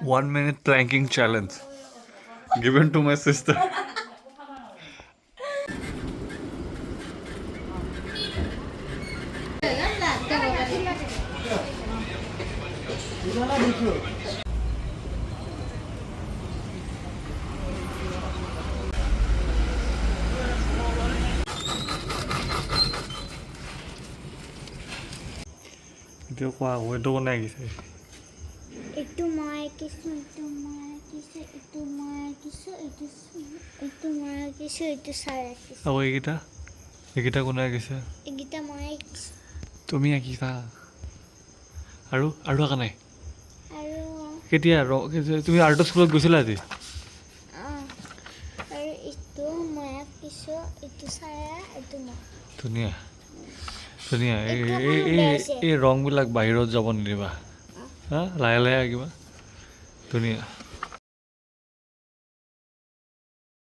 1 minute planking challenge given to my sister. Itu কোৱা ওইটো কোনে আঁকিছে এইটো মই আঁকিছো এইটো মই আঁকিছো এইটো মই আঁকিছো এইটো মই আঁকিছো এইটো ছাৰ আঁকিছো আৰু এইকেইটা কোনে আঁকিছে এইকেইটা মই আঁকিছো তুমি আঁকিছা আৰু আঁকা নাই আৰু কেতিয়া তুমি আৰ্ট স্কুলত গৈছিলা আজি আৰু এইটো মই আঁকিছো এইটো ছাৰ এইটো মই ধুনীয়া ধুনীয়া এইটো অকণমান বেয়া হৈছে। এই ৰংবিলাক বাহিৰত যাব নিদিবা হা লাহে লাহে আঁকিবা ধুনীয়া